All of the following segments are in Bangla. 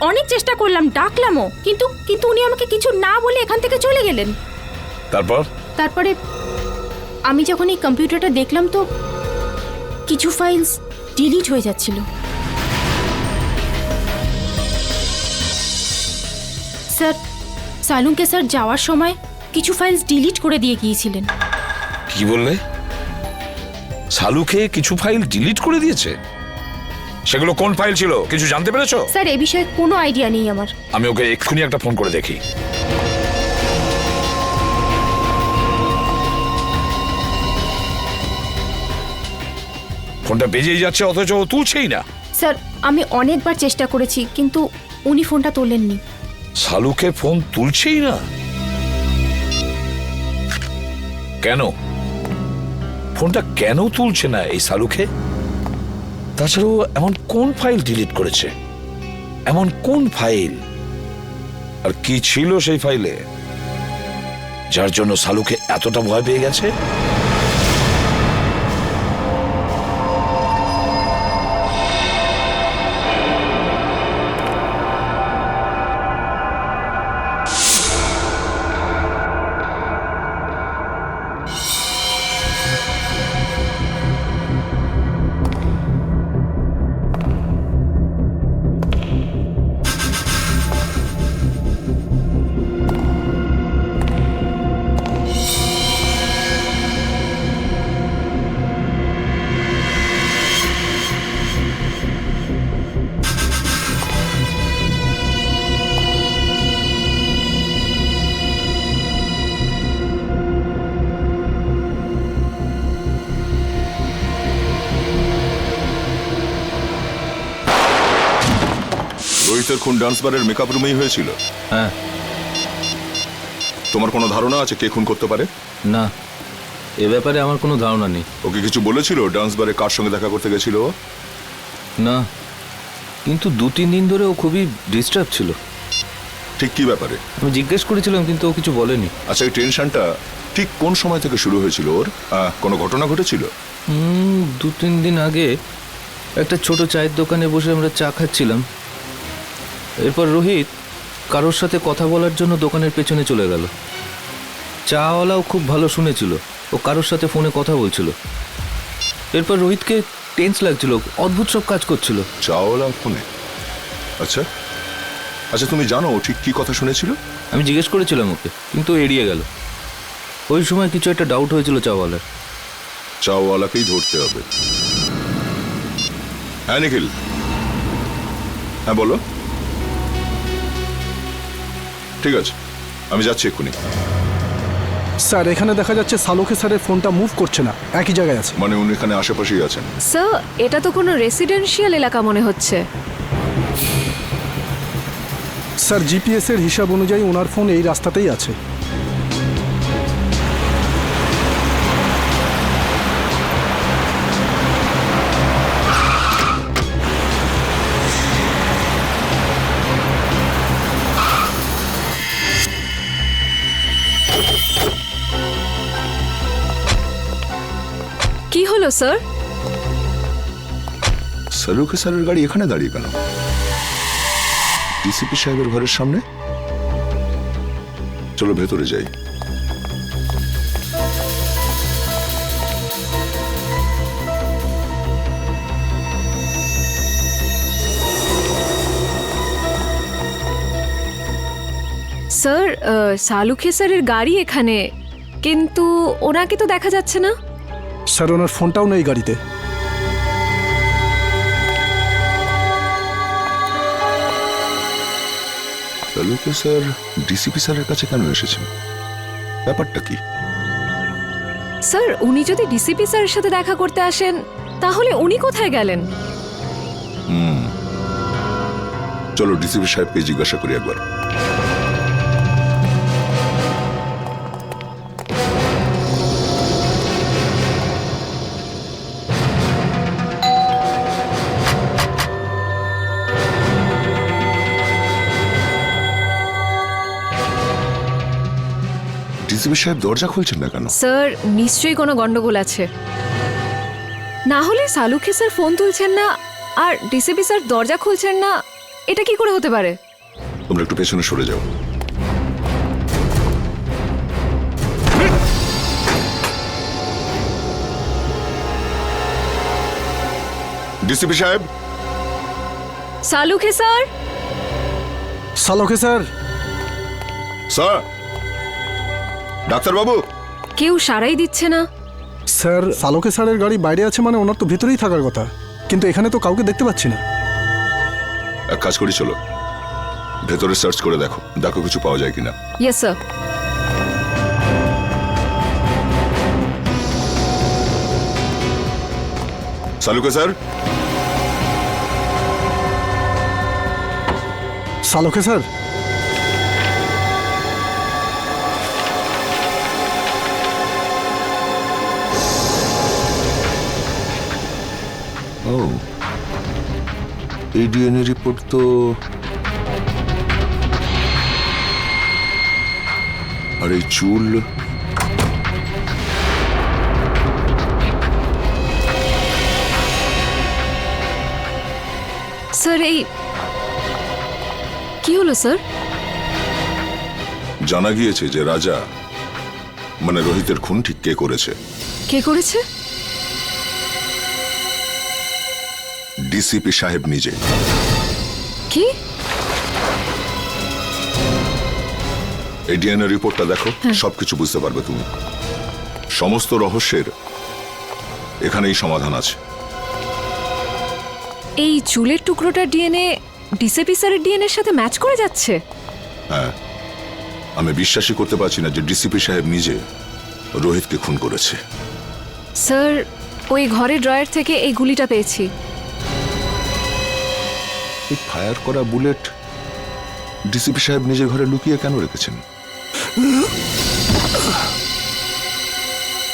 অনেক চেষ্টা করলাম, ডাকলামও, কিন্তু কিন্তু উনি আমাকে কিছু না বলে এখান থেকে চলে গেলেন। তারপরে আমি যখন এই কম্পিউটারটা দেখলাম তো কিছু ফাইলস ডিলিট হয়ে যাচ্ছিল। স্যার, সালুঙ্কে স্যার যাওয়ার সময় কিছু ফাইলস ডিলিট করে দিয়ে গিয়েছিলেন। কি বললে? সালুকে কিছু ফাইল ডিলিট করে দিয়েছে? সেগুলো কোন ফাইল ছিল কিছু জানতে পেরেছো? স্যার, এ বিষয়ে কোনো আইডিয়া নেই আমার। আমি ওকে এক্ষুনি একটা ফোন করে দেখি। ফোনটা বেজেই যাচ্ছে অথচ ও তুলছেই না। স্যার, আমি অনেকবার চেষ্টা করেছি কিন্তু উনি ফোনটা তোলেননি। সালুকে ফোন তুলছেই না কেন? ফোনটা কেন তুলছে না এই সালুকে? তাছাড়াও এমন কোন ফাইল ডিলিট করেছে? এমন কোন ফাইল আর কি ছিল সেই ফাইলে যার জন্য সালুকে এতটা ভয় পেয়ে গেছে? রোহিতের খুন ডান্স বারের মেকআপ রুমেই হয়েছিল? হ্যাঁ। তোমার কোনো ধারণা আছে কে খুন করতে পারে? না, এ ব্যাপারে আমার কোনো ধারণা নেই। ওকে কিছু বলেছিল ডান্স বারে কার সঙ্গে দেখা করতে গেছিল? না, কিন্তু 2-3 দিন ধরে ও খুবই ডিস্টার্ব ছিল। ঠিক কি ব্যাপারে? আমি জিজ্ঞেস করেছিলাম কিন্তু ও কিছু বলেনি। আচ্ছা, এই টেনশনটা ঠিক কোন সময় থেকে শুরু হয়েছিল ওর? কোনো ঘটনা ঘটেছিল? 2-3 দিন আগে একটা ছোট চায়ের দোকানে বসে আমরা চা খাচ্ছিলাম। এরপর রোহিত কারোর সাথে কথা বলার জন্য দোকানের পেছনে চলে গেল। চাওয়ালাও খুব ভালো শুনেছিল, ও কারোর সাথে ফোনে কথা বলছিল। এরপর রোহিতকে টেন্স লাগছিল, অদ্ভুত সব কাজ করছিল। চাওয়ালা ফোনে? আচ্ছা আচ্ছা, তুমি জানো ও ঠিক কি কথা শুনেছিল? আমি জিজ্ঞেস করেছিলাম ওকে, কিন্তু ও এড়িয়ে গেল। ওই সময় কিছু একটা ডাউট হয়েছিল চাওয়ালার। চাওয়ালাকেই ধরতে হবে। হ্যাঁ নিখিল, হ্যাঁ বলো। ঠিক আছে, আমি যাচ্ছি এক্ষুনি। স্যার, এখানে দেখা যাচ্ছে সালুকে স্যারের ফোনটা মুভ করছে না, একই জায়গায় আছে। মানে উনি এখানে আশেপাশেই আছেন? স্যার, এটা তো কোনো রেসিডেন্সিয়াল এলাকা মনে হচ্ছে। স্যার, জিপিএস এর হিসাব অনুযায়ী ওনার ফোন এই রাস্তাতেই আছে। কি হলো স্যার? সালুকে স্যারের গাড়ি এখানে দাঁড়িয়ে কেন? ডিসিপি সাহেবের ঘরের সামনে? চলো ভেতরে যাই। স্যার, সালুকে স্যারের গাড়ি এখানে, কিন্তু ওনাকে তো দেখা যাচ্ছে না। স্যার, ওনার ফোনটাও নেই গাড়িতে। সালুকে স্যার ডিসিপি স্যারের কাছে কেন এসেছেন? ব্যাপারটা কি? স্যার, উনি যদি ডিসিপি স্যারের সাথে দেখা করতে আসেন তাহলে উনি কোথায় গেলেন? চলো ডিসিপি সাহেবকে জিজ্ঞাসা করি একবার। ডিসিপি সাহেব দরজা খুলছেন না কেন? স্যার, নিশ্চয়ই কোনো গন্ডগোল আছে। না হলে সালুকে স্যার ফোন তুলছেন না আর ডিসিপি স্যার দরজা খুলছেন না, এটা কি করে হতে পারে? তোমরা একটু পেছনে সরে যাও। ডিসিপি সাহেব। সালুখে স্যার। সালোকে স্যার। স্যার, ডাক্তারবাবু। কেউ সারাই দিচ্ছে না। স্যার, সালোকে স্যারের গাড়ি বাইরে আছে মানে ওনার তো ভেতরেই থাকার কথা, কিন্তু এখানে তো কাউকে দেখতে পাচ্ছি না। এক কাজ করি, চলো ভেতরে সার্চ করে দেখো, দেখো কিছু পাওয়া যায় কিনা। Yes sir. সালুকে স্যার। সালোকে স্যার। ও, এই ডিএনএ রিপোর্ট তো আর এই চুল, স্যার এই কি হলো স্যার? জানা গিয়েছে যে রাজা মানে রোহিতের খুন ঠিক কে করেছে। কে করেছে? ডিসিপি সাহেব নিজে। কি? এই ডিএনএ রিপোর্টটা দেখো, সবকিছু বুঝতে পারবে তুমি। সমস্ত রহস্যের এখানেই সমাধান আছে। এই চুলের টুকরোটার ডিএনএ ডিসিপি স্যারের ডিএনএর সাথে ম্যাচ করে যাচ্ছে? হ্যাঁ, আমি বিশ্বাসই করতে পারছি না যে ডিসিপি সাহেব নিজে রোহিতকে খুন করেছে। স্যার, ওই ঘরের ড্রয়ার থেকে এই গুলিটা পেয়েছি। এই ফায়ার করা বুলেট ডিসিপি সাহেব নিজের ঘরে লুকিয়ে কেন রেখেছেন?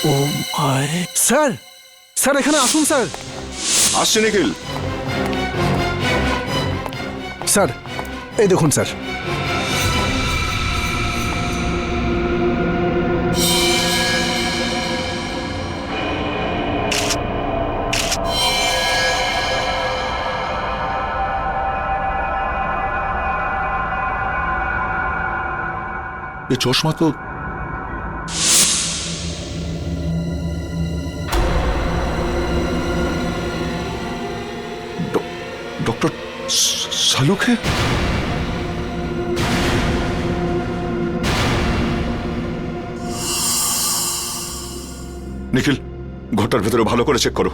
ও মাই। স্যার, স্যার এখানে আসুন স্যার। আসছে নিখিল। স্যার, এই দেখুন স্যার। এই চশমা তো ডক্টর সালুকে। নিখিল, ঘরটার ভেতরে ভালো করে চেক করো।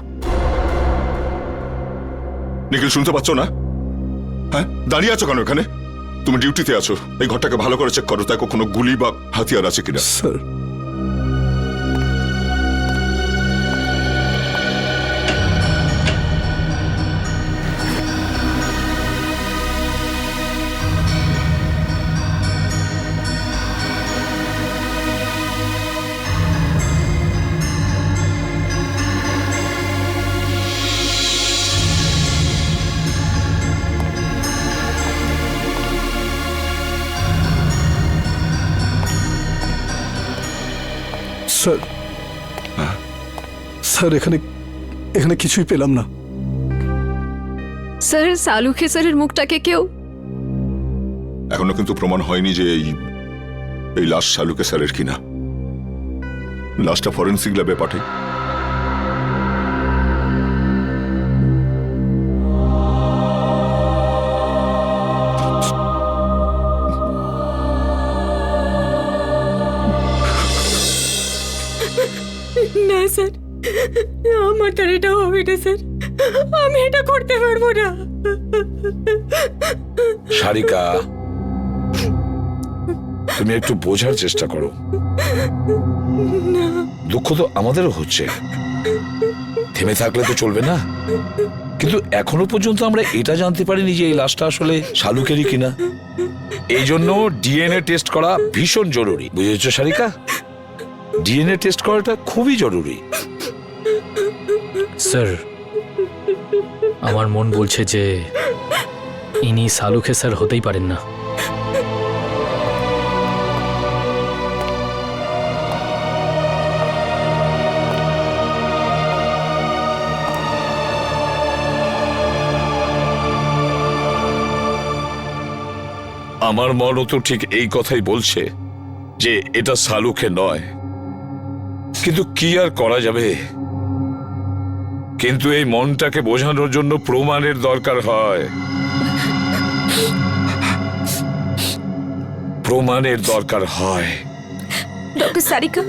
নিখিল, শুনতে পাচ্ছ না? হ্যাঁ, দাঁড়িয়ে আছো কেন এখানে? তুমি ডিউটিতে আছো, এই ঘরটাকে ভালো করে চেক করো, দেখো কোনো গুলি বা হাতিয়ার আছে কিনা। স্যার, স্যার, স্যার এখানে এখানে কিছুই পেলাম না। স্যার, সালুখে স্যারের মুখটাকে কেউ এখনো কিন্তু প্রমাণ হয়নি যে এই লাশ সালুকে স্যারের কিনা। লাশটা ফরেন্সিক ল্যাবে পাঠাই। না স্যার, আমার দ্বারা এটা হবে না স্যার, আমি এটা করতে পারবো না। সারিকা, তুমি একটু বোঝার চেষ্টা করো। দুঃখ তো আমাদেরও হচ্ছে, থেমে থাকলে তো চলবে না। কিন্তু এখনো পর্যন্ত আমরা এটা জানতে পারিনি যে এই লাশটা আসলে শালুকেরই কিনা। এই জন্য ডিএনএ টেস্ট করা ভীষণ জরুরি, বুঝেছ সারিকা? ডিএনএ টেস্ট করাটা খুবই জরুরি। স্যার, আমার মন বলছে যে ইনি সালুখে স্যার হতেই পারেন না। আমার মনও তো ঠিক এই কথাই বলছে যে এটা শালুকে নয়, কিন্তু কি আর করা যাবে। কিন্তু এই মনটাকে বোঝানোর জন্য প্রমাণের দরকার হয়, প্রমাণের দরকার হয়। ডক্টর সারিকা,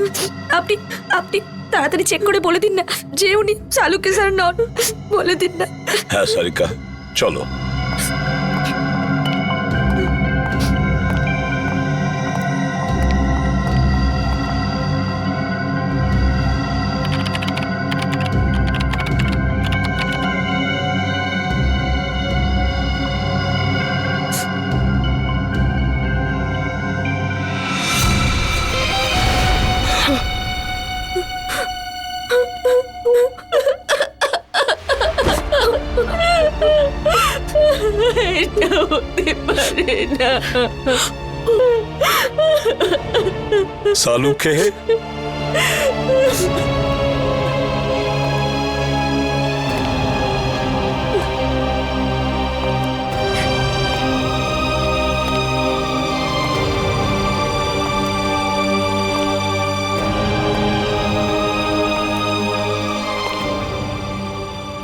আপনি আপনি তাড়াতাড়ি চেক করে বলে দিন না যে উনি শালুকে স্যার নন। বলে দিন না। হ্যাঁ সারিকা, চলো। এটা হতে পারে না। শালুকে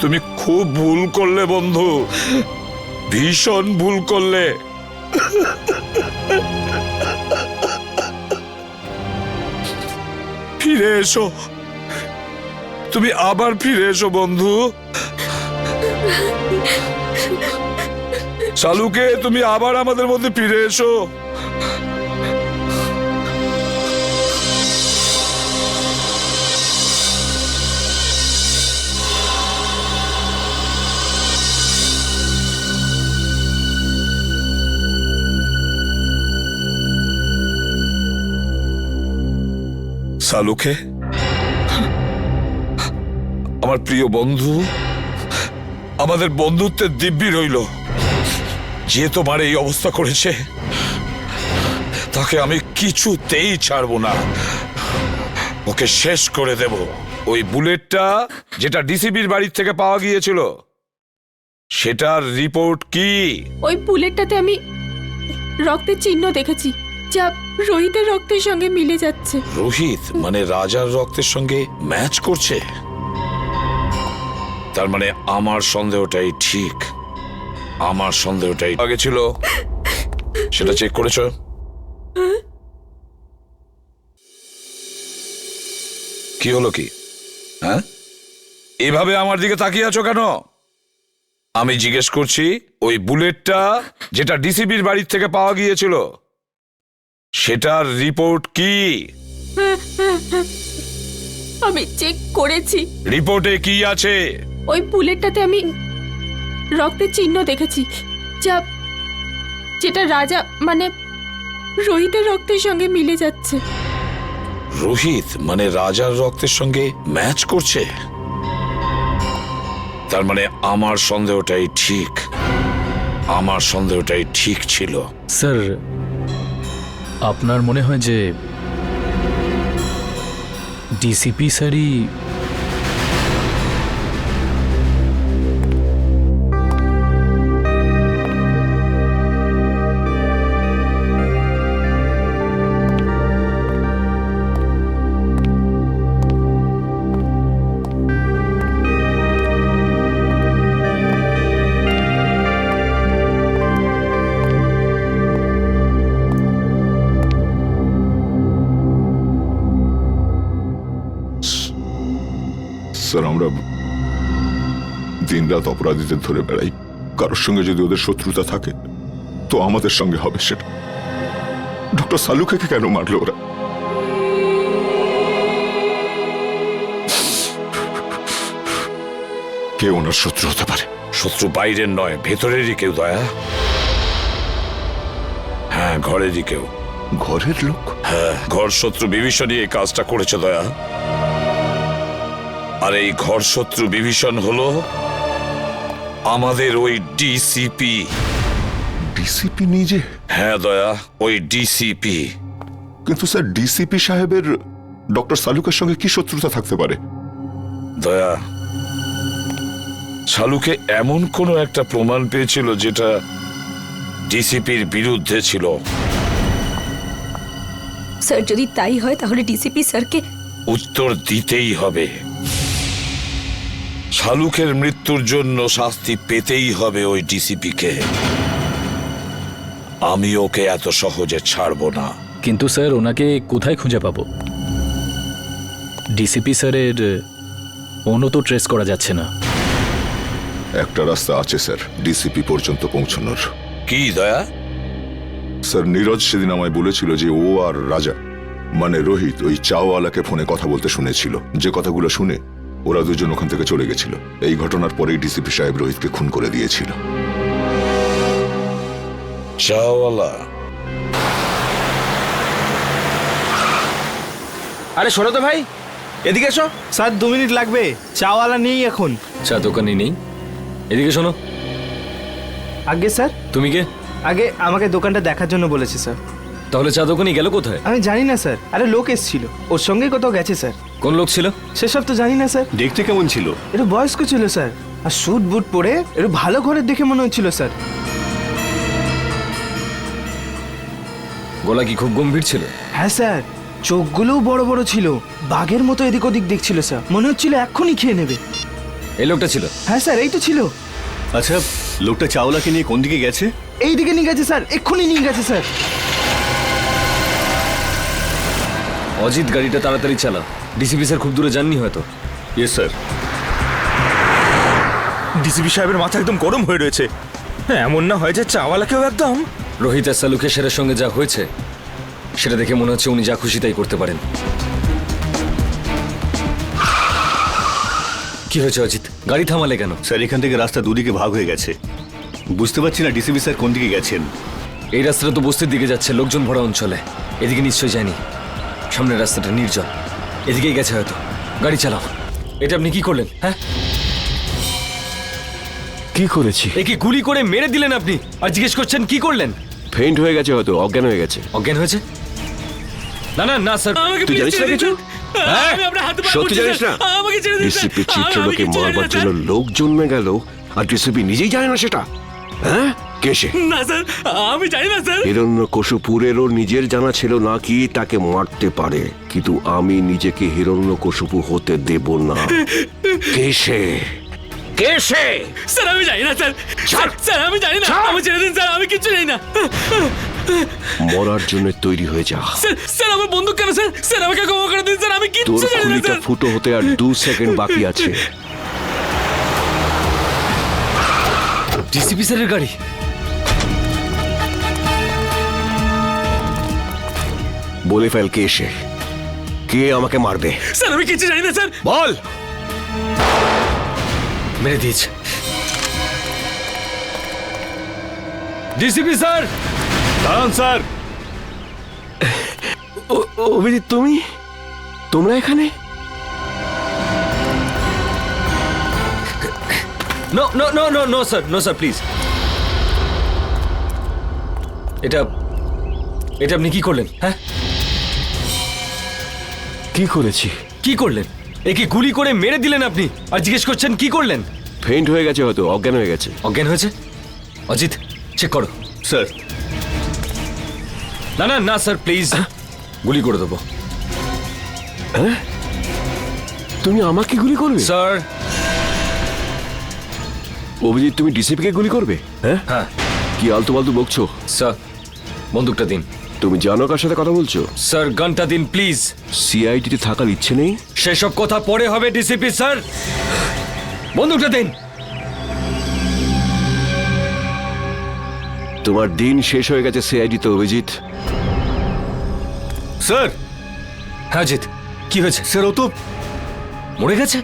তুমি খুব ভুল করলে বন্ধু, ভীষণ ভুল করলে। ফিরে এসো, তুমি আবার ফিরে এসো বন্ধু। শালুকে, তুমি আবার আমাদের মধ্যে ফিরে এসো। শালুকে, আমার প্রিয় বন্ধু, আমাদের বন্ধুত্বের দিব্যি রইল। যে তোমার এই অবস্থা করেছে তাকে আমি কিছুতেই ছাড়বো না, ওকে শেষ করে দেব। ওই বুলেটটা যেটা ডিসিপির বাড়ির থেকে পাওয়া গিয়েছিল, সেটার রিপোর্ট কি? ওই বুলেটটাতে আমি রক্তের চিহ্ন দেখেছি, যা রোহিতের রক্তের সঙ্গে মিলে যাচ্ছে। রোহিত মানে রাজার রক্তের সঙ্গে ম্যাচ করছে? তার মানে আমার সন্দেহটাই ঠিক, আমার সন্দেহটাই আগে ছিল। সেটা চেক করেছো? কি হলো কি? হ্যাঁ, এভাবে আমার দিকে তাকিয়ে আছো কেন? আমি জিজ্ঞেস করছি, ওই বুলেটটা যেটা ডিসিপির বাড়ির থেকে পাওয়া গিয়েছিল, সেটার রিপোর্ট কি? আমি চেক করেছি। রিপোর্টে কি আছে? ওই বুলেটটাতে আমি রক্তের চিহ্ন দেখেছি, যা যেটা রাজা মানে রোহিতের রক্তের সঙ্গে মিলে যাচ্ছে। রোহিত মানে রাজার রক্তের সঙ্গে ম্যাচ করছে? তার মানে আমার সন্দেহটাই ঠিক, আমার সন্দেহটাই ঠিক ছিল। স্যার, আপনার মনে হয় যে ডিসিপি স্যারই স্যার, আমরা দিনরাত অপরাধীদের ধরে বেড়াই। কারোর সঙ্গে যদি ওদের শত্রুতা থাকে তো আমাদের সঙ্গে হবে সেটা। ডক্টর শালুকে কেন মারলো ওরা? কে ওনার শত্রু হতে পারে? শত্রু বাইরের নয়, ভেতরেরই কেউ দয়া। হ্যাঁ, ঘরেরই কেউ। ঘরের লোক? হ্যাঁ, ঘর শত্রু বিভীষণই এই কাজটা করেছে দয়া। আর এই ঘর শত্রু বিভীষণ হলো আমাদের ওই ডিসিপি। ডিসিপি নিজে? হ্যাঁ দয়া, ওই ডিসিপি। কিন্তু স্যার, ডিসিপি সাহেবের ডক্টর শালুকের সঙ্গে কি শত্রুতা থাকতে পারে? দয়া, শালুকে এমন কোনো একটা প্রমাণ পেয়েছিল যেটা ডিসিপির বিরুদ্ধে ছিল। স্যার যদি তাই হয় তাহলে ডিসিপি স্যারকে উত্তর দিতেই হবে। শালুকের মৃত্যুর জন্য শাস্তি পেতেই হবে ওই ডিসিপিকে। আমি ওকে এত সহজে ছাড়বো না। কিন্তু স্যার ওনাকে কোথায় খুঁজে পাবো? ডিসিপি স্যারের ফোনও তো ট্রেস করা যাচ্ছে না। একটা রাস্তা আছে স্যার ডিসিপি পর্যন্ত পৌঁছানোর। কি দয়া? স্যার নীরজ সেদিন আমায় বলেছিল যে ও আর রাজা মানে রোহিত ওই চাওয়ালাকে ফোনে কথা বলতে শুনেছিল। যে কথাগুলো শুনে ওরা দুজন ওখান থেকে চলে গেছিল। এই ঘটনার পরেই ডিসিপি সাহেব রোহিতকে খুন করে দিয়েছিল। চাওয়ালা? আরে শোনো তো ভাই, এদিকে এসো। স্যার 2 মিনিট লাগবে, চাওয়ালা নেই এখন। চা দোকানে নেই? এদিকে শোনো। আগে স্যার, তুমি কে? আগে আমাকে দোকানটা দেখার জন্য বলেছে স্যার। তাহলে চা দোকানে গেল কোথায়? আমি জানি না স্যার। আরে লোক এসেছিল, ওর সঙ্গেই কোথাও গেছে স্যার। কোন লোক ছিল? সেসব তো জানি না স্যার। দেখতে কেমন ছিল? একটু বয়স্ক ছিল স্যার, আর স্যুট বুট পরে একটু ভালো ঘরের দেখে মনে হচ্ছিল স্যার। গলা কি খুব গম্ভীর ছিল? হ্যাঁ স্যার, চোখগুলোও বড় বড় ছিল, বাঘের মতো এদিক ওদিক দেখছিল স্যার। মনে হচ্ছিল এক্ষুনি খেয়ে নেবে। এই লোকটা ছিল? হ্যাঁ স্যার, এই তো ছিল। আচ্ছা, লোকটা চাওলাকে নিয়ে কোন দিকে গেছে? এই দিকে নিয়ে গেছে স্যার, এক্ষুনি নিয়ে গেছে স্যার। অজিত গাড়িটা তাড়াতাড়ি চালা। ডিসিপি স্যার খুব দূরে যাননি হয়তো। Yes sir. ডিসিপি সাহেবের মাথা একদম গরম হয়ে রয়েছে। এমন না হয় যে চাওয়ালাকেও একদম। রোহিত আর সালুকের সেরের সঙ্গে যা হয়েছে সেটা দেখে মনে হচ্ছে উনি যা খুশি তাই করতে পারেন। কি হয়েছে অজিত? গাড়ি থামালে কেন? স্যার এখান থেকে রাস্তা দুদিকে ভাগ হয়ে গেছে, বুঝতে পারছি না ডিসিপি স্যার কোন দিকে গেছেন। এই রাস্তাটা তো বস্তির দিকে যাচ্ছে, লোকজন ভরা অঞ্চলে। এদিকে নিশ্চয়ই যায়নি। সামনের রাস্তাটা নির্জন, এদিকেই গেছে হয়তো। গাড়ি চালাও। এটা আপনি কি করলেন? হ্যাঁ, কি করেছি? একে গুলি করে মেরে দিলেন আপনি, আর জিজ্ঞেস করছেন কি করলেন? ফেইন্ট হয়ে গেছে, হয়তো অজ্ঞান হয়ে গেছে। অজ্ঞান হয়েছে? না না না স্যার। তুই জানিস না কিছু? হ্যাঁ? সত্যি জানিস না? ডিসিপি চিত্রলোকে মারবার জন্য লোক জন্মে গেল, আর ডিসিপি নিজেই জানে না সেটা। হ্যাঁ, কে সে? না স্যার, আমি জানি না স্যার। হিরণ্যকশিপুরেরও নিজের জানা ছিল না কি তাকে মারতে পারে, কিন্তু আমি নিজেকে হিরণ্যকশিপু হতে দেব না। কে সে? কে সে? স্যার আমি জানি না স্যার। স্যার আমি জানি না, আমি ছেড়ে দিন স্যার, আমি কিছু জানি না। মরার জন্য তৈরি হয়ে যা। স্যার আমার বন্দুক কেন স্যার? স্যার আমাকে ক্ষমা করে দিন স্যার, আমি তোর কিচ্ছু জানি না খুলিটা স্যার। ফুটো হতে আর 2 সেকেন্ড বাকি আছে। ডিসিপি স্যারের গাড়ি। বলে ফেল কে সে, কে আমাকে মারবে। স্যার আমি কিছু জানি না স্যার। বল। মেরে দিয়েছে। DCP sir. দাঁড়ান স্যার। অভিজিৎ, তোমরা এখানে? No no no no no sir, no sir please. এটা আপনি কি করলেন? হ্যাঁ, কি করেছি? কি করলেন? একে গুলি করে মেরে দিলেন আপনি, আর জিজ্ঞেস করছেন কি করলেন? ফেইন্ট হয়ে গেছে, হয়তো অজ্ঞান হয়ে গেছে। অজ্ঞান হয়েছে? অজিত চেক করো। স্যার না না না স্যার প্লিজ, গুলি করে দেবো। তুমি আমাকে গুলি করবে? স্যার। অভিজিৎ, তুমি ডিসিপিকে গুলি করবে? হ্যাঁ হ্যাঁ। কি আলতু ফালতু বকছো? স্যার বন্দুকটা দিন। তুমি জানো কার সাথে কথা বলছো? স্যার গানটা দিন প্লিজ। সিআইডিতে থাকার ইচ্ছে নেই? সেসব কথা পরে হবে ডিসিপি স্যার, বন্দুকটা দিন। তোমার দিন শেষ হয়ে গেছে সিআইডিতে অভিজিৎ। স্যার। হ্যাঁ অজিত, কি হয়েছে? স্যার ও তো মরে গেছে।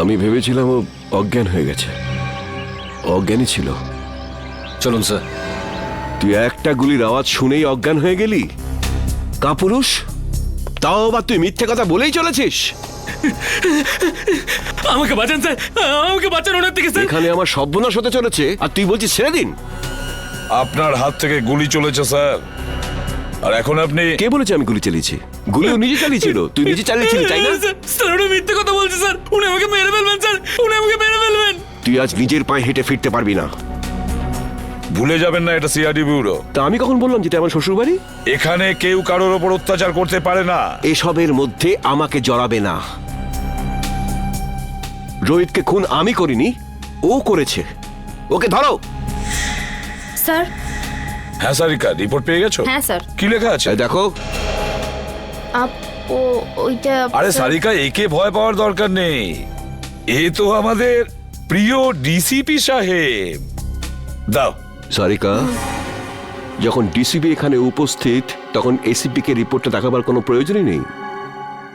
আমি ভেবেছিলাম ও অজ্ঞান হয়ে গেছে। অজ্ঞানই ছিল। চলুন স্যার। তুই একটা গুলির আওয়াজ শুনেই অজ্ঞান হয়ে গেলি? কাপুরুষ, তাও আবার তুই মিথ্যে কথা বলেই চলেছিস। আমাকে বাঁচান স্যার, আমাকে বাঁচান ওনার থেকে স্যার। এখানে আমার সর্বনাশ হতে চলেছে আর তুই বলছিস ছেড়ে দিন। আপনার হাত থেকে গুলি চলেছে স্যার, আর এখন আপনি? কে বলেছে আমি গুলি চালিয়েছি? গুলিও নিজে চালিয়েছিল। তুই নিজে চালিয়েছিলি, তাই না? স্যার উনি মিথ্যে কথা বলছে স্যার, উনি আমাকে মেরে ফেলবেন স্যার, উনি আমাকে মেরে ফেলবেন। তুই আজ নিজের পায়ে হেঁটে ফিরতে পারবি না। ভুলে যাবেন না এটা সিআইডি ব্যুরো। তা আমি কখন বললাম যেটা আমার শ্বশুর বাড়ি? এখানে কেউ কারোর ওপর অত্যাচার করতে পারে না। এসবের মধ্যে আমাকে জড়াবে না। রোহিতকে খুন আমি করিনি, ও করেছে। ওকে ধরো। স্যার। হ্যাঁ সারিকা, রিপোর্ট পেয়ে গেছো? হ্যাঁ স্যার। কি লেখা আছে? এই দেখো। ওইটা আরে স্যার, সারিকা, একে ভয় পাওয়ার দরকার নেই। এ তো আমাদের প্রিয় ডিসিপি সাহেব। দাও। সারিকা, যখন ডিসিপি এখানে উপস্থিত তখন এসিপি কে রিপোর্টটা দেখাবার কোনো প্রয়োজনই নেই,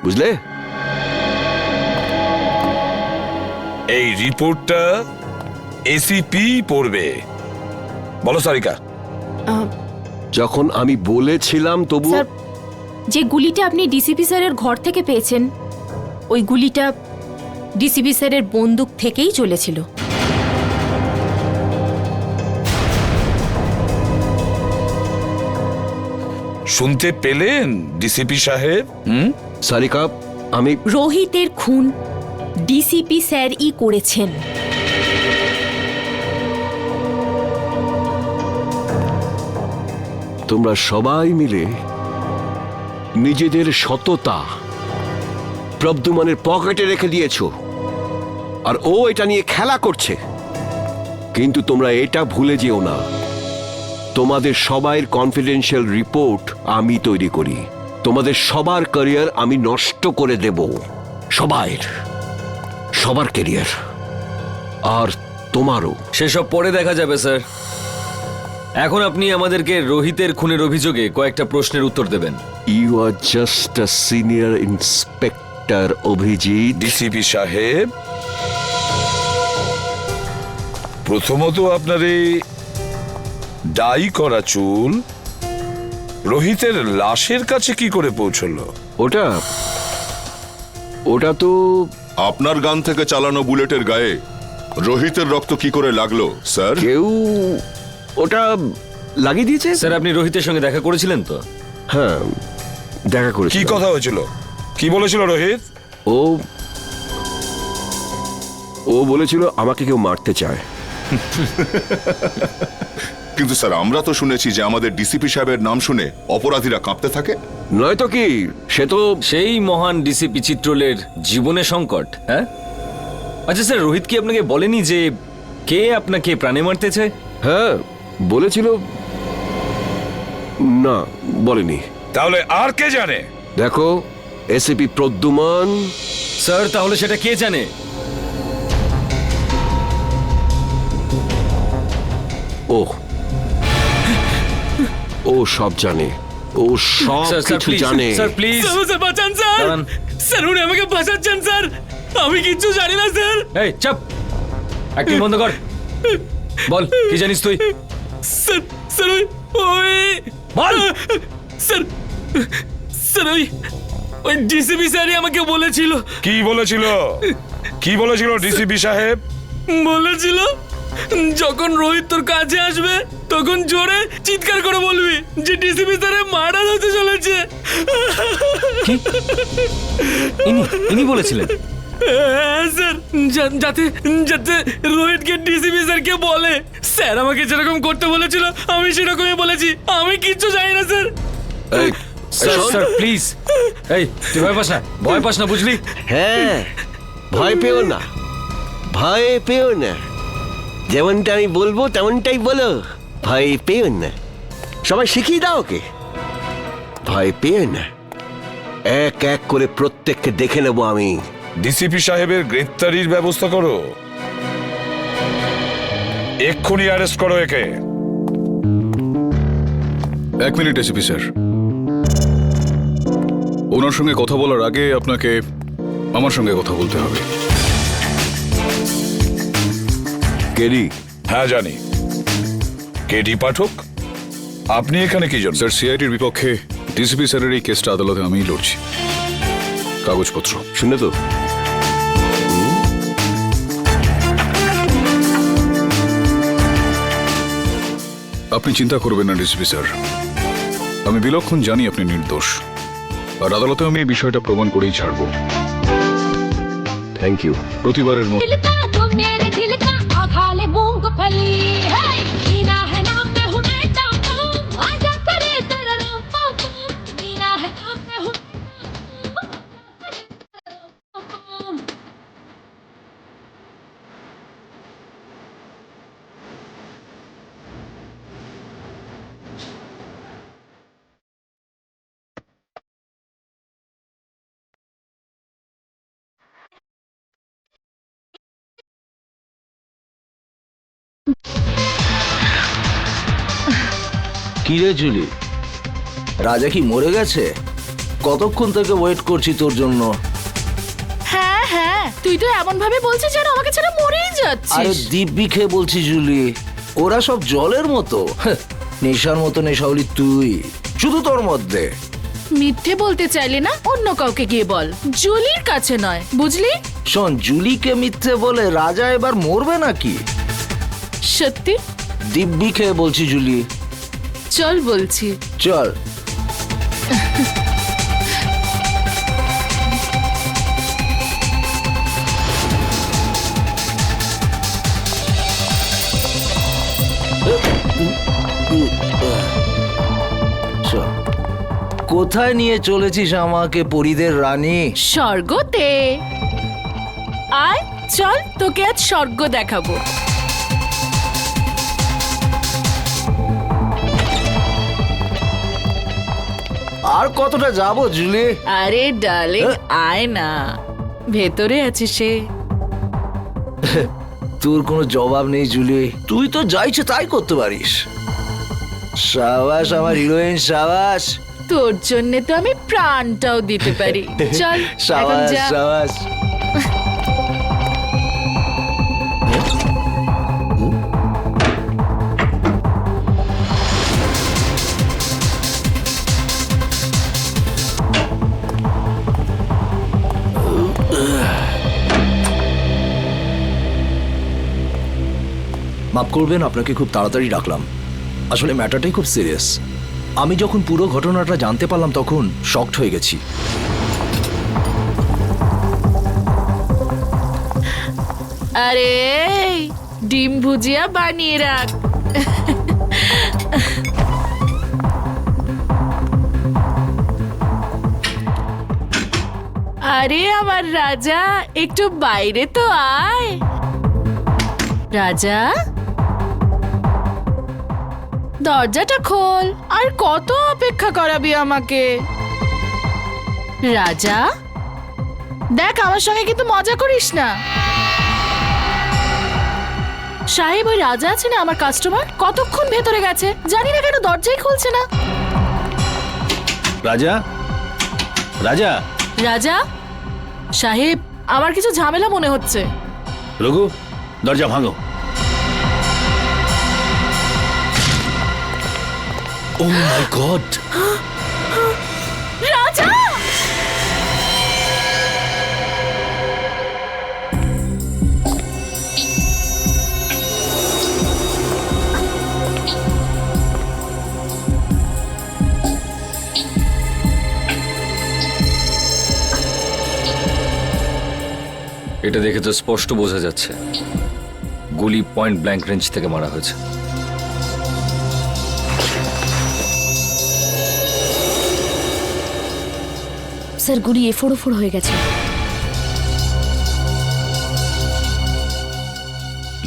বুঝলে? এই রিপোর্টটা এসিপি পড়বে। বলো সারিকা। যখন আমি বলেছিলাম তবু স্যার, যে গুলিটা আপনি ডিসিপি স্যারের ঘর থেকে পেয়েছেন, ওই গুলিটা ডিসিপি স্যারের বন্দুক থেকেই চলেছিল। শুনতে পেলেন ডিসিপি সাহেব? সারিকা, আমি রোহিতের খুন ডিসিপি স্যারই করেছেন। তোমরা সবাই মিলে নিজেদের সততা প্রদ্যুম্নের পকেটে রেখে দিয়েছো, আর ও এটা নিয়ে খেলা করছে। কিন্তু তোমরা এটা ভুলে যেও না, তোমাদের সবাইয়ের কনফিডেন্সিয়াল রিপোর্ট আমি তৈরি করি। তোমাদের সবার ক্যারিয়ার আমি নষ্ট করে দেব, সবার ক্যারিয়ার, আর তোমারও। সেসব পরে দেখা যাবে স্যার। এখন আপনি আমাদেরকে রোহিতের খুনের অভিযোগে কয়েকটা প্রশ্নের উত্তর দেবেন। You are just a senior inspector Abhijit. DCP সাহেব, প্রথমত আপনার এই ডাই করা চুল রোহিতের লাশের কাছে কি করে পৌঁছলো? ওটা তো আপনার গান থেকে চালানো বুলেটের গায়ে রোহিতের রক্ত কি করে লাগলো স্যার? কেউ ওটা লাগিয়ে দিয়েছে। স্যার, আপনি রোহিতের সঙ্গে দেখা করেছিলেন তো? হ্যাঁ, দেখা করেছি। কি কথা হয়েছিল? কি বলেছিল রোহিত? ও বলেছিল আমাকে কেউ মারতে চায়। কিন্তু স্যার, আমরা তো শুনেছি যে আমাদের ডিসিপি সাহেবের নাম শুনে অপরাধীরা কাঁপতে থাকে। নয়তো কি, সে তো সেই মহান ডিসিপি চিত্রলের জীবনে সংকট। হ্যাঁ, আচ্ছা স্যার, রোহিত কি আপনাকে বলেনি যে কে আপনাকে প্রাণে মারতে চায়? হ্যাঁ বলেছিল। না, বলেনি। তাহলে আর কে জানে? দেখো, এসিপি প্রদ্যুম্ন। স্যার, তাহলে সেটা কে জানে? ও সব জানে, ও সব কিছু জানে। স্যার প্লিজ, স্যার বাঁচান স্যার। স্যার, উনি আমাকে বাঁচাচ্ছেন স্যার। আমি কিচ্ছু জানি না স্যার। এই চুপ, অ্যাক্টিং বন্ধ কর। বল, কি জানিস তুই? স্যার, স্যার ওই বল। স্যার ওই ডিসিপি স্যারই আমাকে বলেছিল। কি বলেছিল? কি বলেছিল ডিসিপি সাহেব? বলেছিল যখন রোহিত তোর কাছে আসবে তখন জোরে চিৎকার করে বলবি যে ডিসিপি স্যারের মার্ডার হতে চলেছে। ইনি বলেছিলেন? হ্যাঁ স্যার, যাতে যাতে রোহিতকে ডিসিপি স্যারকে বলে। স্যার আমাকে যেরকম করতে বলেছিল আমি সেরকমই বলেছি। আমি কিচ্ছু জানি না স্যার। স্যার প্লিজ, এই তুই ভয় পাস না, বুঝলি? হ্যাঁ, ভয় পেও না, ভয় পেও না। যেমনটা আমি বলবো তেমনটাই বলো, ভয় পেও না। সবাই শিখিয়ে দাও ওকে, ভয় পেও না। এক এক করে প্রত্যেককে দেখে নেবো আমি। ডিসিপি সাহেবের গ্রেফতারির ব্যবস্থা করো, এক্ষুনি অ্যারেস্ট করো একে। 1 মিনিট এসিপি স্যার, ওনার সঙ্গে কথা বলার আগে আপনাকে আমার সঙ্গে কথা বলতে হবে। কেডি? হ্যাঁ জানি, কেডি পাঠক। আপনি এখানে কি জন্য? স্যার, সিআইডির বিপক্ষে ডিসিপি স্যারের এই কেসটা আদালতে আমিই লড়ছি। কাগজপত্র শুনে তো আপনি চিন্তা করবেন না ডিসিপি স্যার, আমি বিলক্ষণ জানি আপনি নির্দোষ, আর আদালতে আমি এই বিষয়টা প্রমাণ করেই ছাড়ব। Thank you. প্রতিবারের মতো दिल का तो मेरे दिल का आधा ले मूंगफली है, जीना है ना কি রে জুলি, রাজা কি মরে গেছে? কতক্ষণ থেকে ওয়েট করছি তোর জন্য। হ্যাঁ হ্যাঁ, তুই তো এমন ভাবে বলছিস যেন আমাকে ছাড়া মরেই আরে যাচ্ছিস। দিব্যি খেয়ে বলছি জুলি, ওরা সব জলের মতো, নেশার মতো নেশাওলি তুই, শুধু তোর মধ্যে। মিথ্যে বলতে চাইলে না অন্য কাউকে গিয়ে বল, জুলির কাছে নয়, বুঝলি? শোন, জুলিকে মিথ্যে বলে রাজা এবার মরবে নাকি? সত্যি? দিব্যি খেয়ে বলছি জুলি। চল বলছি। চল। চল। কোথায় নিয়ে চলেছিস আমাকে, পরীদের রানী? স্বর্গতে। আয় চল, তোকে আজ স্বর্গ দেখাবো। আর কতটা যাবো জুলি? আরে ডার্লিং, আয় না, ভেতরে আছে সে। তোর কোনো জবাব নেই জুলি, তুই তো যা ইচ্ছে তাই করতে পারিস। সাবাস আমার হিরোইন, সাবাস। তোর জন্য তো আমি প্রাণটাও দিতে পারি। চল এখন সাবাস যা। সাবাস। মাফ করবেন, আপনাকে খুব তাড়াতাড়ি ডাকলাম। আসলে ম্যাটারটাই খুব সিরিয়াস। আমি যখন পুরো ঘটনাটা জানতে পারলাম তখন শকড হয়ে গেছি। আরে ডিম ভুজিয়া বানিয়ে রাখ। আরে আমার রাজা, একটু বাইরে তো আয়। রাজা, দরজাটা খোল। আর কত অপেক্ষা করাবি আমাকে? রাজা দেখ, আমার সঙ্গে কিন্তু মজা করিস না। সাহেব, ওই রাজা আছে না আমার কাস্টমার, কতক্ষণ ভেতরে গেছে, জানি না কেন দরজাই খুলছে না। রাজা, রাজা, রাজা সাহেব, আমার কিছু ঝামেলা মনে হচ্ছে। রঘু, দরজা ভাঙো। ও মাই গড! রাজা! এটা দেখে তো স্পষ্ট বোঝা যাচ্ছে গুলি পয়েন্ট ব্ল্যাঙ্ক রেঞ্জ থেকে মারা হয়েছে। স্যার, গুলি এফোড় হয়ে গেছে।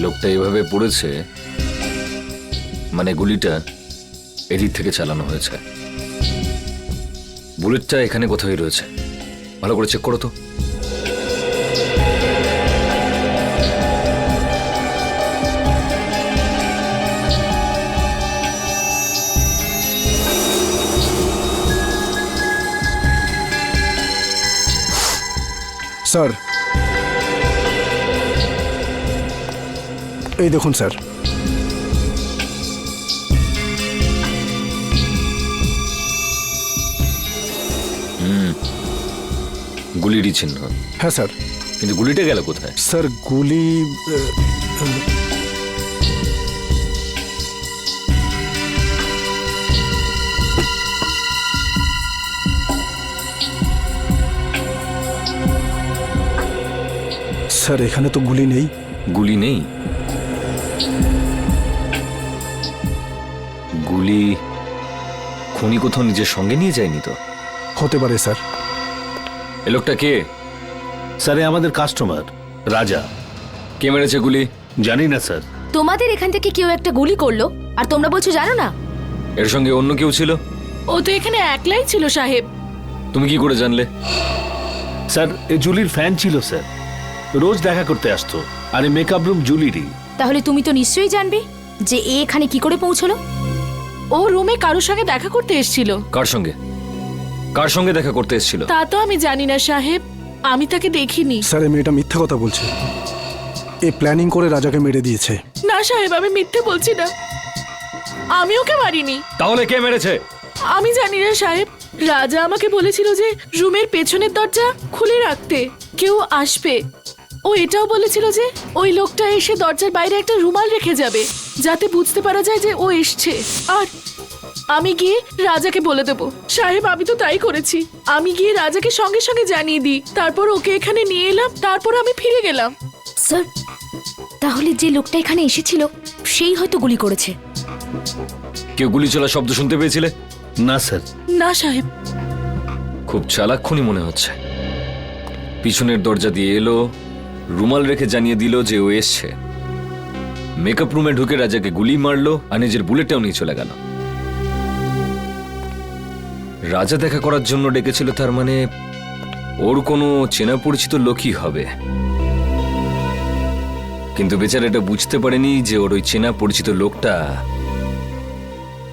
লোকটা এভাবে পড়েছে মানে গুলিটা এদিক থেকে চালানো হয়েছে। বুলেটটা এখানে কোথায় রয়েছে, ভালো করে চেক করো তো। স্যার, এই দেখুন স্যার। গুলিরই চিহ্ন। হ্যাঁ স্যার। কিন্তু গুলিটা গেল কোথায়? স্যার গুলি স্যার এখানে তো গুলি নেই। গুলি নেই? গুলি খুনি কোথাও নিজের সঙ্গে নিয়ে যায়নি তো? হতে পারে স্যার। এ লোকটা কে? স্যার, আমাদের কাস্টমার রাজা। কে মেরেছে গুলি? জানি না স্যার। তোমাদের এখান থেকে কেউ একটা গুলি করলো আর তোমরা বলছো জানো না? এর সঙ্গে অন্য কেউ ছিল? ও তো এখানে একলাই ছিল সাহেব। তুমি কি করে জানলে? স্যার, এ জুলির ফ্যান ছিল স্যার, রোজ দেখা করতে আসতো। আর এই মেকআপ রুম জুলিরই। তাহলে তুমি তো নিশ্চয়ই জানবে যে এ এখানে কি করে পৌঁছলো। ও রুমে কারোর সঙ্গে দেখা করতে এসেছিল। কার সঙ্গে দেখা করতে এসেছিল? তা তো আমি জানি না সাহেব, আমি তাকে দেখিনি। স্যার এই মেয়েটা মিথ্যা কথা বলছে। এ প্ল্যানিং করে রাজাকে মেরে দিয়েছে। না সাহেব, আমি মিথ্যে বলছি না, আমি ওকে মারিনি। তাহলে কে মেরেছে? আমি জানি না সাহেব, রাজা আমাকে বলেছিল যে রুমের পেছনের দরজা খুলে রাখতে, কেউ আসবে। ও এটাও বলেছিল যে ওই লোকটা এসে দরজার বাইরে একটা রুমাল রেখে যাবে, যাতে বুঝতে পারা যায় যে ও এসছে। আর আমি গিয়ে রাজাকে বলে দেবো। সাহেব, আমি তো তাই করেছি। আমি গিয়ে রাজাকে সঙ্গে সঙ্গে জানিয়ে দিই, তারপর ওকে এখানে নিয়ে এলাম, তারপর আমি ফিরে গেলাম। স্যার, তাহলে যে লোকটা এখানে এসেছিল সেই হয়তো গুলি করেছে। কেউ গুলি চলার শব্দ শুনতে পেয়েছিলে? না স্যার। না সাহেব। খুব চালাক খুনি মনে হচ্ছে। পিছনের দরজা দিয়ে এলো, রুমাল রেখে জানিয়ে দিল যে ও এসছে, মেকআপ রুমে ঢুকে রাজাকে গুলি মারলো আর নিজের বুলেটটাও নিয়ে চলে গেল। রাজা দেখা করার জন্য ডেকেছিল, তার মানে ওর কোনো চেনা পরিচিত লোকই হবে। কিন্তু বেচারা এটা বুঝতে পারেনি যে ওর ওই চেনা পরিচিত লোকটা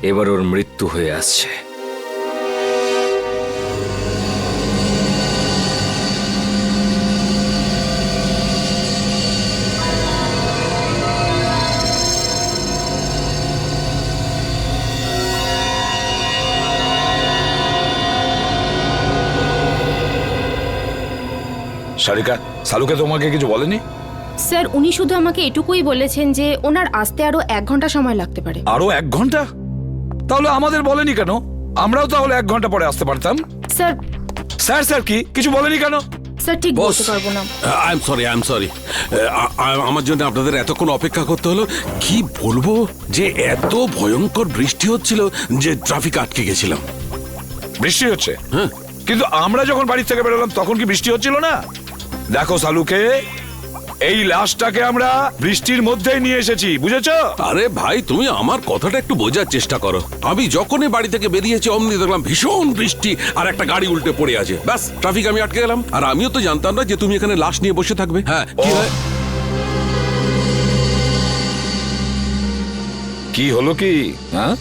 এবার ওর মৃত্যু হয়ে আসছে। সারিকা, সালুকে তোমাকে কিছু বলেনি? স্যার, উনি শুধু আমাকে এটুকুই বলেছেন যে ওনার আসতে আরো 1 ঘন্টা সময় লাগতে পারে। আরো 1 ঘন্টা? তাহলে আমাদের বলেনি কেন? আমরাও তাহলে 1 ঘন্টা পরে আসতে পারতাম। স্যার স্যার কি কিছু বলেনি কেন? স্যার, ঠিক বলতে পারবো না। I am sorry. আমার জন্য আপনাদের এতক্ষণ অপেক্ষা করতে হলো। কি বলবো যে এত ভয়ঙ্কর বৃষ্টি হচ্ছিল যে ট্রাফিক আটকে গেছিলাম। বৃষ্টি হচ্ছে? হ্যাঁ। কিন্তু আমরা যখন বাড়ি থেকে বেরোলাম তখন কি বৃষ্টি হচ্ছিল না? দেখো সালুকে, এই লাশটাকে আমরা বৃষ্টির মধ্যেই নিয়ে এসেছি, বুঝেছো? আরে ভাই, তুমি আমার কথাটা একটু বোঝার চেষ্টা করো। আমি যখনই বাড়ি থেকে বেরিয়েছি অমনি দেখলাম ভীষণ বৃষ্টি আর একটা গাড়ি উল্টে পড়ে আছে। ব্যাস, ট্রাফিক আমি আটকে গেলাম। আর আমিও তো জানতাম না যে তুমি এখানে লাশ নিয়ে বসে থাকবে। হ্যাঁ, কি হয়? কি হলো কি? হ্যাঁ,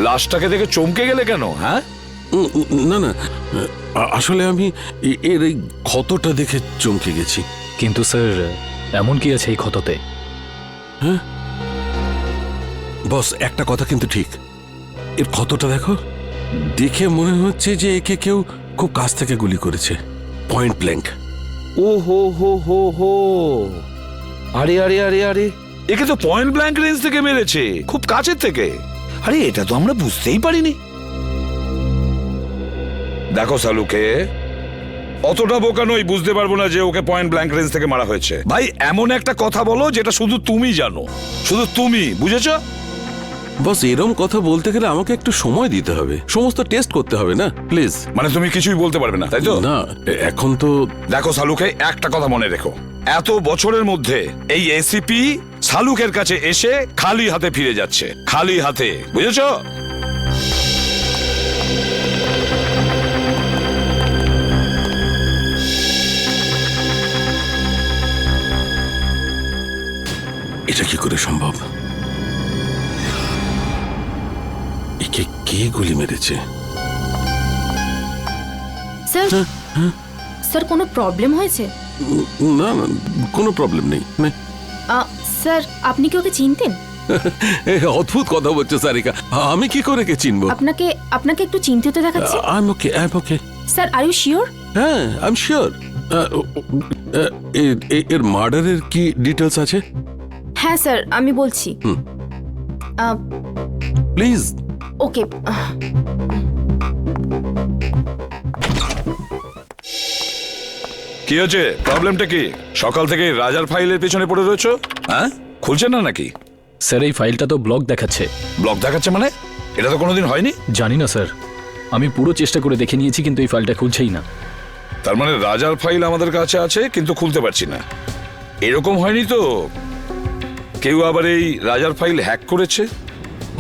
লাশটাকে দেখে চমকে গেলে কেন? হ্যাঁ, না, আসলে আমি এর এই ক্ষতটা দেখে চমকে গেছি। কিন্তু স্যার, এমন কি আছে এই ক্ষততে? হ্যাঁ বস, একটা কথা কিন্তু ঠিক। এর ক্ষতটা দেখো, দেখে মনে হচ্ছে যে একে কেউ খুব কাছ থেকে গুলি করেছে, পয়েন্ট ব্ল্যাঙ্ক। ও হো, আরে, একে তো পয়েন্ট ব্ল্যাঙ্ক রেঞ্জ থেকে মেরেছে, খুব কাছের থেকে। আরে এটা তো আমরা বুঝতেই পারিনি। দেখো সালুকে, অতটা বোকা নই, বুঝতে পারবো না যে ওকে পয়েন্ট ব্ল্যাঙ্ক রেঞ্জ থেকে মারা হয়েছে। ভাই, এমন একটা কথা বলো যেটা শুধু তুমি জানো, শুধু তুমি, বুঝেছো? বস, এরম কথা বলতে গেলে আমাকে একটু সময় দিতে হবে, সমস্ত টেস্ট করতে হবে না, প্লিজ। মানে তুমি কিছুই বলতে পারবে না, তাই তো? না, এখন তো দেখো সালুকে, একটা কথা মনে রেখো, এত বছরের মধ্যে এই এসিপি সালুকের কাছে এসে খালি হাতে ফিরে যাচ্ছে, খালি হাতে, বুঝেছো? এটা কি করে সম্ভব? একে কে গুলি মেরেছে? স্যার, স্যার কোনো প্রবলেম হয়েছে? না, কোনো প্রবলেম নেই। স্যার, আপনি কি ওকে চিনতেন? অদ্ভুত কথা বলছো সারিকা, আমি কি করে কে চিনবো? আপনাকে একটু চিন্তিত দেখাচ্ছে। I am okay. Sir, are you sure? হ্যাঁ, আই এম শিওর। এর মার্ডারের কি ডিটেলস আছে? হ্যাঁ স্যার, আমি বলছি। প্লিজ। ওকে। কি হচ্ছে? প্রবলেমটা কি? সকাল থেকে রাজার ফাইলের পেছনে পড়ে রয়েছো? হ্যাঁ, খুলছে না নাকি? স্যার, এই ফাইলটা তো ব্লক দেখাচ্ছে। ব্লক দেখাচ্ছে মানে? এটা তো কোনোদিন হয়নি। জানি না স্যার, আমি পুরো চেষ্টা করে দেখে নিয়েছি কিন্তু এই ফাইলটা খুলছেই না। তার মানে রাজার ফাইল আমাদের কাছে আছে কিন্তু খুলতে পারছি না। এরকম হয়নি তো কেউ আবার এই রাজার ফাইল হ্যাক করেছে?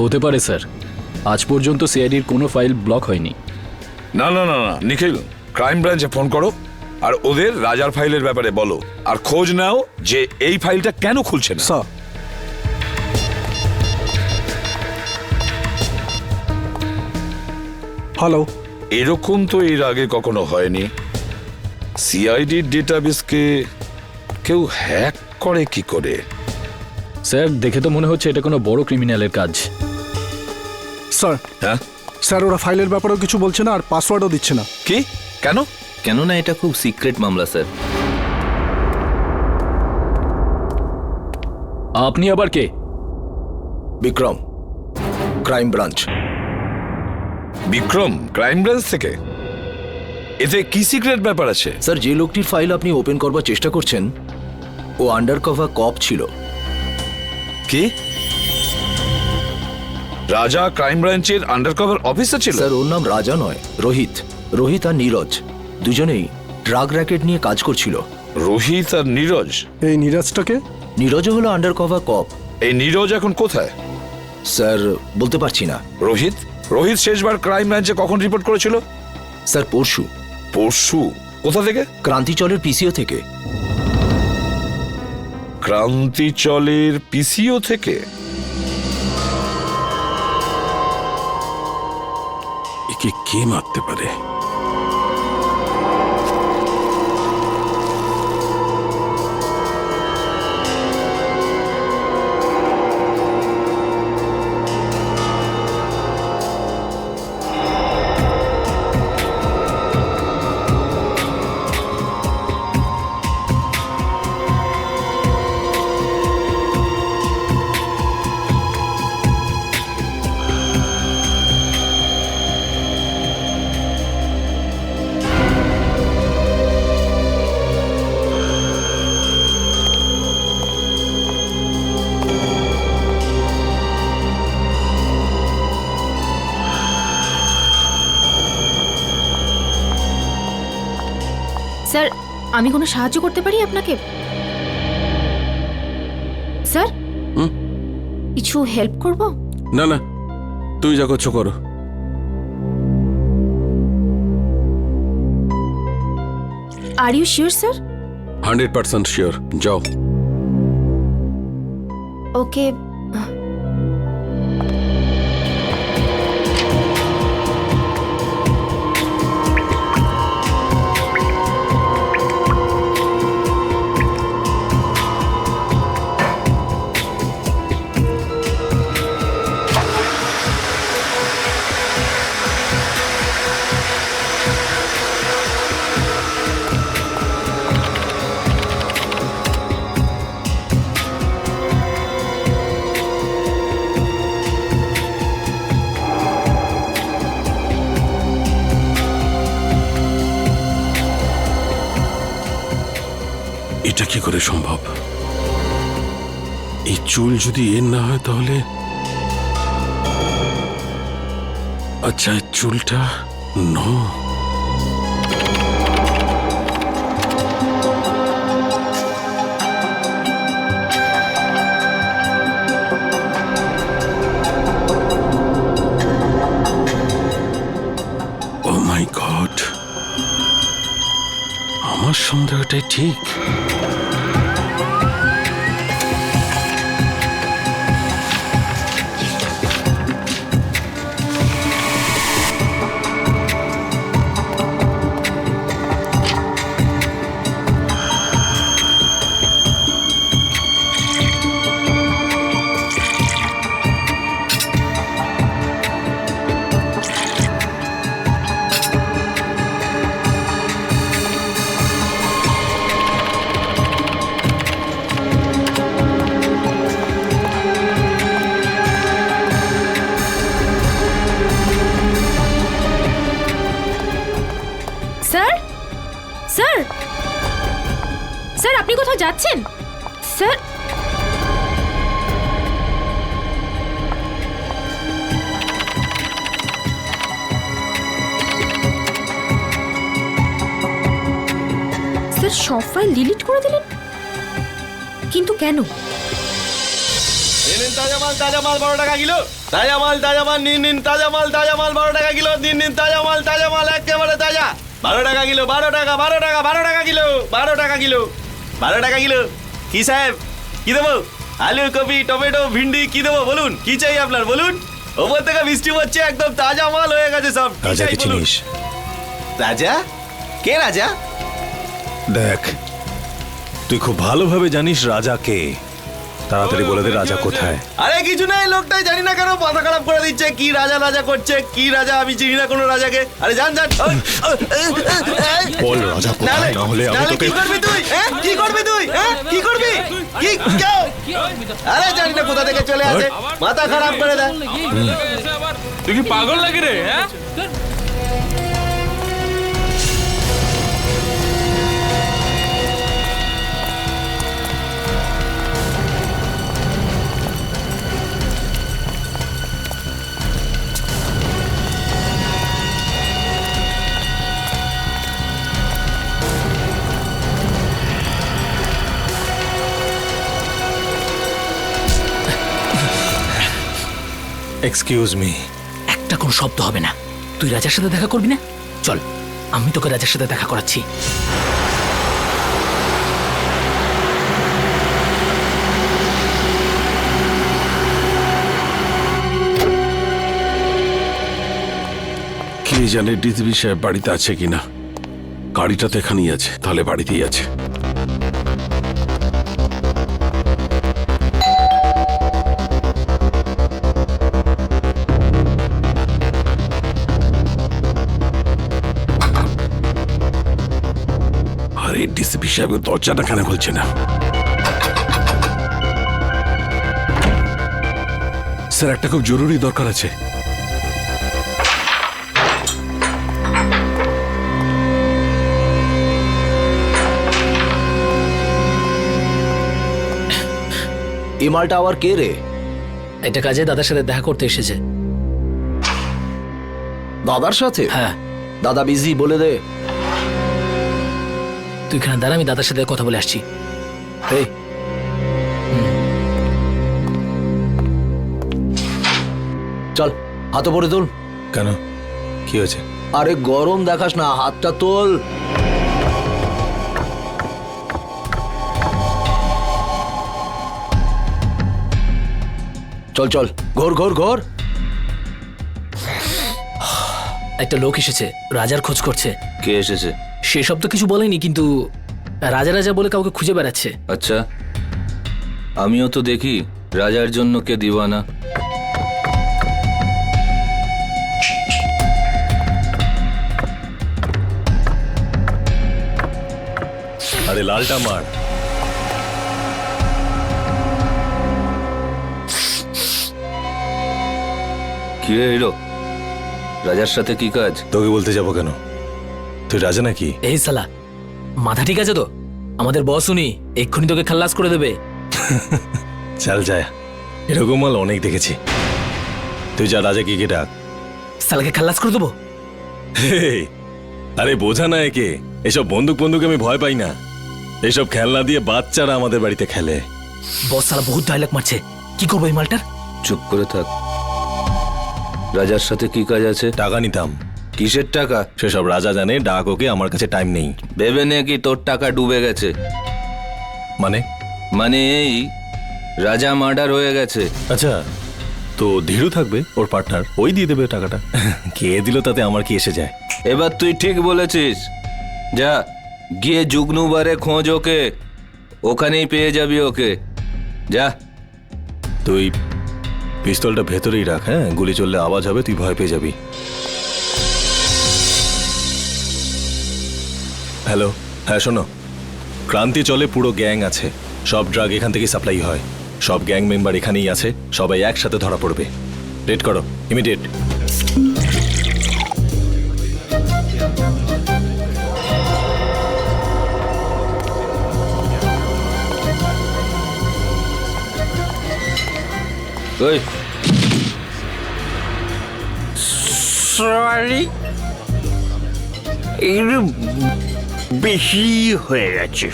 হতে পারে স্যার, আজ পর্যন্ত সিআইডির কোনো ফাইল ব্লক হয়নি। না, নিখিল, ক্রাইম ব্রাঞ্চে ফোন করো আর ওদের রাজার ফাইলের ব্যাপারে বলো, আর খোঁজ নাও যে এই ফাইলটা কেন খুলছে না। হ্যালো। এরকম তো এর আগে কখনো হয়নি। সিআইডি ডেটাবেসকে কেউ হ্যাক করে কি করে? স্যার দেখে তো মনে হচ্ছে এটা কোনো বড় ক্রিমিনালের কাজ। স্যার, হ্যাঁ স্যার ওরা ফাইলের ব্যাপারেও কিছু বলছে না আর পাসওয়ার্ডও দিচ্ছে না। কি? কেন? কেননা এটা খুব সিক্রেট মামলা স্যার। আপনি আবার কে? Vikram, crime branch. Vikram, crime branch থেকে? এতে কি সিক্রেট ব্যাপার আছে? স্যার, যে লোকটির ফাইল আপনি ওপেন করবার চেষ্টা করছেন ও আন্ডার কভার কপ ছিল। কি? রাজা ক্রাইম ব্রাঞ্চের আন্ডারকভার অফিসার ছিল? স্যার, ওর নাম রাজা নয়, রোহিত। রোহিত আর নীরজ দুজনেই ড্রাগ র্যাকেট নিয়ে কাজ করছিল। রোহিত আর নীরজ? এই নীরজটাকে? নীরজও হলো আন্ডার কভার কপ। এই নীরজ এখন কোথায়? স্যার, বলতে পারছি না। রোহিত? রোহিত শেষবার ক্রাইম ব্রাঞ্চে কখন রিপোর্ট করেছিল? স্যার, পরশু। পরশু? কোথা থেকে? ক্রান্তিচলের পিসিও থেকে। ক্রান্তিচলের পিসিও থেকে? একে কে মারতে পারে? স্যার, আমি কোনো সাহায্য করতে পারি আপনাকে? স্যার, কিছু হেল্প করব? না না, তুমি যা করছো করো। Are you sure sir? 100% sure. যাও। ওকে। এটা কি করে সম্ভব? এই চুল যদি এর না হয় তাহলে আচ্ছা, চুলটা নো। ও মাই গড, আমার সন্দেহটাই ঠিক। স্যার, স্যার, স্যার, আপনি কোথাও যাচ্ছেন? স্যার, স্যার সব ফাইল ডিলিট করে দিলেন, কিন্তু কেন? তাজা মাল 12 টাকা কিলো। তাজা মাল নিন তাজা মাল 12 টাকা কিলো। নিন তাজা মাল একেবারে তাজা। 12 টাকা কিলো, 12 টাকা কিলো, 12 টাকা কিলো, 12 টাকা কিলো। কি সাহেব, কি দেবো? আলু, কপি, টমেটো, ভিন্ডি কি দেবো বলুন? কি চাই আপনার বলুন? ওপর থেকে বৃষ্টি পড়ছে, একদম তাজা মাল হয়ে গেছে সব। রাজাকে চিনিস? রাজা? কে রাজা? দেখ, তুই খুব ভালোভাবে জানিস রাজা কে। তাড়াতাড়ি বলে দে রাজা কোথায়। আরে কিছু নাই, লোকটাই জানি না কেন মাথা খারাপ করে দিচ্ছে। কি রাজা রাজা করছে, কি রাজা, আমি চিনি না কোনো রাজাকে। আরে জান জান। বল রাজা কোথায়, না হলে আমি তোকে। কি করবি তুই? হ্যাঁ কি করবি তুই? হ্যাঁ কি করবি? কি কেউ? আরে জানি না কোথা থেকে চলে আসে, মাথা খারাপ করে দেয়। তুই কি পাগল লাগে রে? হ্যাঁ এক্সকিউজ মি। একটা কোনো শব্দ হবে না। তুই রাজার সাথে দেখা করবি না? চল, আমি তোকে রাজার সাথে দেখা করাচ্ছি। কে জানে ডিসিপি সাহেব বাড়িতে আছে কিনা। গাড়িটা তো এখানেই আছে, তাহলে বাড়িতেই আছে। আরে ডিসিপি সাহেব দরজাটা কেন খুলছে না? স্যার, একটা খুব জরুরি দরকার আছে। এই মালটা আবার কে রে? এটা কাজে দাদার সাথে দেখা করতে এসেছে। দাদার সাথে? হ্যাঁ। দাদা বিজি, বলে দে। তুই এখানে দাঁড়া, আমি দাদার সাথে কথা বলে আসছি। এই চল, হাত পরে তোল। কেন, কি হয়েছে? আরে গরম দেখাস না, হাতটা তোল। চল চল, ঘোর ঘোর ঘোর। একটা লোক এসেছে, রাজার খোঁজ করছে। কে এসেছে? সেসব তো কিছু বলেনি, কিন্তু রাজা রাজা বলে কাউকে খুঁজে বেড়াচ্ছে। আচ্ছা, আমিও তো দেখি রাজার জন্য কে দিওয়ানা। আরে লালটা মার। কি রে হিরো, রাজার সাথে কি কাজ? তোকে বলতে যাবো কেন? তুই রাজা নাকি? এই সালা, মাথা ঠিক আছে তো? আমাদের বস উনি, এক্ষুনি তোকে খাল্লাস করে দেবে। চল যায়, এরকম মাল অনেক দেখেছি। তুই যা, রাজা কি ডাক। সালাকে খাল্লাস করে দেবো। আরে বোঝা না একে, এসব বন্দুক বন্দুক আমি ভয় পাই না। এসব খেলনা দিয়ে বাচ্চারা আমাদের বাড়িতে খেলে। বস সালা বহুত ডায়লগ মারছে, কি করবো এই মালটার? চুপ করে থাক। রাজার সাথে কি কাজ আছে? টাকা নিতাম। কিসের টাকা? সেসব রাজা জানে, ডাক ওকে, আমার কাছে টাইম নেই। ভেবে নে কি তোর টাকা ডুবে গেছে? মানে? মানে এই রাজা মার্ডার হয়ে গেছে। আচ্ছা, তো ধীরু থাকবে, ওর পার্টনার, ওই দিয়ে দেবে টাকাটা। কে দিল তাতে আমার কি এসে যায়? এবার তুই ঠিক বলেছিস। যা গিয়ে জুগনুবারে খোঁজ ওকে, ওখানেই পেয়ে যাবি ওকে। যা। তুই পিস্তলটা ভেতরেই রাখ, হ্যাঁ? গুলি চললে আওয়াজ হবে, তুই ভয় পেয়ে যাবি। হ্যালো, হ্যাঁ শোনো, ক্রান্তি চলে পুরো গ্যাং আছে, সব ড্রাগ এখান থেকে সাপ্লাই হয়, সব গ্যাং মেম্বার এখানেই আছে, সবাই একসাথে ধরা পড়বে। রেড করো, ইমিডিয়েট। ওই সরি, একটু বেশি হয়ে গেছে।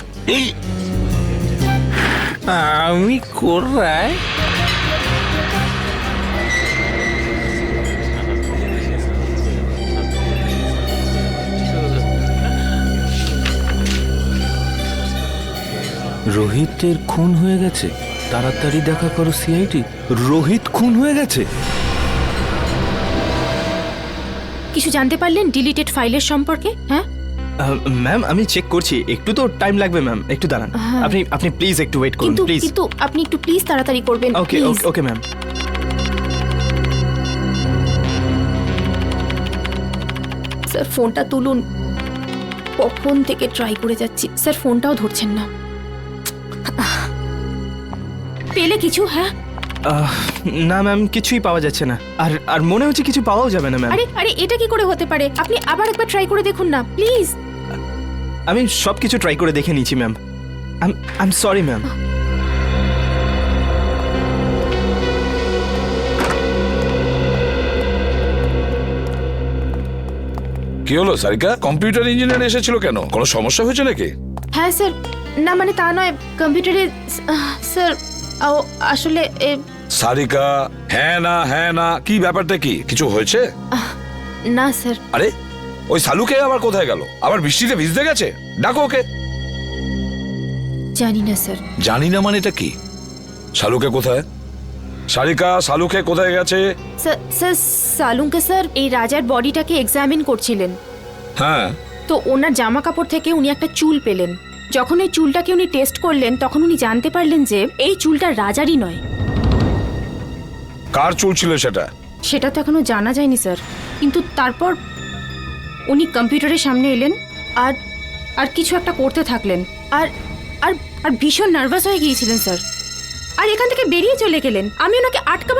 আমি কোথায়? রোহিতের খুন হয়ে গেছে। তাড়াতাড়ি দেখা করো সিআইডি। রোহিত খুন হয়ে গেছে। কিছু জানতে পারলেন ডিলিটেড ফাইলের সম্পর্কে? হ্যাঁ ম্যাম আমি চেক করছি, একটু তো টাইম লাগবে ম্যাম, একটু দাঁড়ান। হ্যাঁ। আপনি প্লিজ একটু ওয়েট করুন কিন্তু প্লিজ। কিন্তু আপনি একটু প্লিজ তাড়াতাড়ি করবেন। ওকে please। Okay okay ma'am. Sir ফোনটা তুলুন, কখন থেকে ট্রাই করে যাচ্ছি, স্যার ফোনটাও ধরছেন না। পেলে কিছু? হ্যাঁ না ম্যাম, কিছুই পাওয়া যাচ্ছে না, আর আর মনে হচ্ছে কিছু পাওয়াও যাবে না ম্যাম। আরে আরে এটা কি করে হতে পারে? আপনি আবার একবার ট্রাই করে দেখুন না প্লিজ। আমি সব কিছু ট্রাই করে দেখে নিয়েছি ma'am. I am sorry ma'am. কি হলো সারিকা? কম্পিউটার ইঞ্জিনিয়ার এসেছিল কেন? কোনো সমস্যা হয়েছে নাকি? হ্যাঁ স্যার, না মানে তা নয়, কম্পিউটারে স্যার আসলে সারিকা, হ্যাঁ না কি ব্যাপারটা কি? কিছু হয়েছে? না স্যার। আরে ওই সালুকে আবার কোথায় গেল? আবার বৃষ্টিতে ভিজতে গেছে? ডাকো ওকে। জানি না স্যার। জানি না মানে এটা কি? সালুকে কোথায়? সারিকা, সালুকে কোথায় গেছে? স্যার সালুকে স্যার এই রাজার বডিটাকে এক্সামিন করছিলেন, হ্যাঁ তো ওনার জামা কাপড় থেকে উনি একটা চুল পেলেন। যখন এই চুলটাকে উনি টেস্ট করলেন তখন উনি জানতে পারলেন যে এই চুলটা রাজারই নয়। কার চুল ছিল সেটা? সেটা তো এখনো জানা যায়নি স্যার, কিন্তু তারপর উনি কম্পিউটারের সামনে এলেন আর আর কিছু একটা করতে থাকলেন, আর আর আর ভীষণ নার্ভাস হয়ে গিয়েছিলেন স্যার, আর এখান থেকে বেরিয়ে চলে গেলেন। আমি ওনাকে আটকাবার